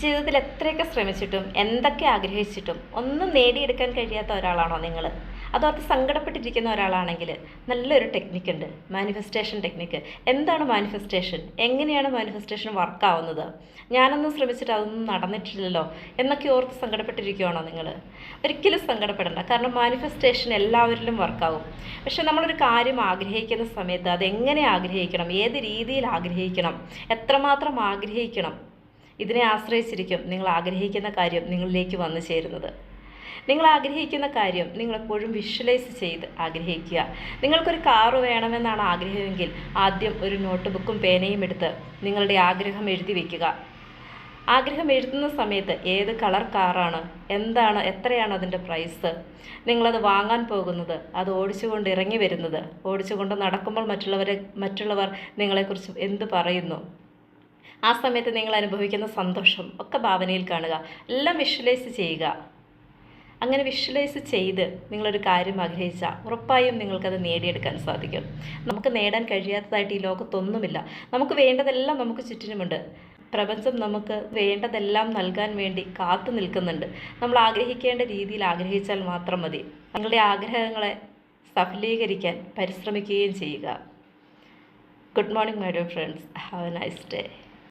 ജീവിതത്തിൽ എത്രയൊക്കെ ശ്രമിച്ചിട്ടും എന്തൊക്കെ ആഗ്രഹിച്ചിട്ടും ഒന്നും നേടിയെടുക്കാൻ കഴിയാത്ത ഒരാളാണോ നിങ്ങൾ? അതോർത്ത് സങ്കടപ്പെട്ടിരിക്കുന്ന ഒരാളാണെങ്കിൽ നല്ലൊരു ടെക്നിക്കുണ്ട്, മാനിഫെസ്റ്റേഷൻ ടെക്നിക്ക്. എന്താണ് മാനിഫെസ്റ്റേഷൻ? എങ്ങനെയാണ് മാനിഫെസ്റ്റേഷൻ വർക്കാവുന്നത്? ഞാനൊന്നും ശ്രമിച്ചിട്ട് അതൊന്നും നടന്നിട്ടില്ലല്ലോ എന്നൊക്കെ ഓർത്ത് സങ്കടപ്പെട്ടിരിക്കുകയാണോ നിങ്ങൾ? ഒരിക്കലും സങ്കടപ്പെടേണ്ട. കാരണം മാനിഫെസ്റ്റേഷൻ എല്ലാവരിലും വർക്കാവും. പക്ഷെ നമ്മളൊരു കാര്യം ആഗ്രഹിക്കുന്ന സമയത്ത് അതെങ്ങനെ ആഗ്രഹിക്കണം, ഏത് രീതിയിൽ ആഗ്രഹിക്കണം, എത്രമാത്രം ആഗ്രഹിക്കണം, ഇതിനെ ആശ്രയിച്ചിരിക്കും നിങ്ങൾ ആഗ്രഹിക്കുന്ന കാര്യം നിങ്ങളിലേക്ക് വന്നു ചേരുന്നത്. നിങ്ങൾ ആഗ്രഹിക്കുന്ന കാര്യം നിങ്ങളെപ്പോഴും വിഷ്വലൈസ് ചെയ്ത് ആഗ്രഹിക്കുക. നിങ്ങൾക്കൊരു കാറ് വേണമെന്നാണ് ആഗ്രഹമെങ്കിൽ ആദ്യം ഒരു നോട്ട് ബുക്കും പേനയും എടുത്ത് നിങ്ങളുടെ ആഗ്രഹം എഴുതി വയ്ക്കുക. ആഗ്രഹം എഴുതുന്ന സമയത്ത് ഏത് കളർ കാറാണ്, എന്താണ്, എത്രയാണ് അതിൻ്റെ പ്രൈസ്, നിങ്ങളത് വാങ്ങാൻ പോകുന്നത്, അത് ഓടിച്ചുകൊണ്ട് ഇറങ്ങി വരുന്നത്, ഓടിച്ചുകൊണ്ട് നടക്കുമ്പോൾ മറ്റുള്ളവർ നിങ്ങളെക്കുറിച്ച് എന്ത് പറയുന്നു, ആ സമയത്ത് നിങ്ങൾ അനുഭവിക്കുന്ന സന്തോഷം ഒക്കെ ഭാവനയിൽ കാണുക. എല്ലാം വിഷ്വലൈസ് ചെയ്യുക. അങ്ങനെ വിഷ്വലൈസ് ചെയ്ത് നിങ്ങളൊരു കാര്യം ആഗ്രഹിച്ചാൽ ഉറപ്പായും നിങ്ങൾക്കത് നേടിയെടുക്കാൻ സാധിക്കും. നമുക്ക് നേടാൻ കഴിയാത്തതായിട്ട് ഈ ലോകത്തൊന്നുമില്ല. നമുക്ക് വേണ്ടതെല്ലാം നമുക്ക് ചുറ്റിനുമുണ്ട്. പ്രപഞ്ചം നമുക്ക് വേണ്ടതെല്ലാം നൽകാൻ വേണ്ടി കാത്തു നിൽക്കുന്നുണ്ട്. നമ്മൾ ആഗ്രഹിക്കേണ്ട രീതിയിൽ ആഗ്രഹിച്ചാൽ മാത്രം മതി. നിങ്ങളുടെ ആഗ്രഹങ്ങളെ സഫലീകരിക്കാൻ പരിശ്രമിക്കുകയും ചെയ്യുക. Good morning my dear friends. Have A nice day.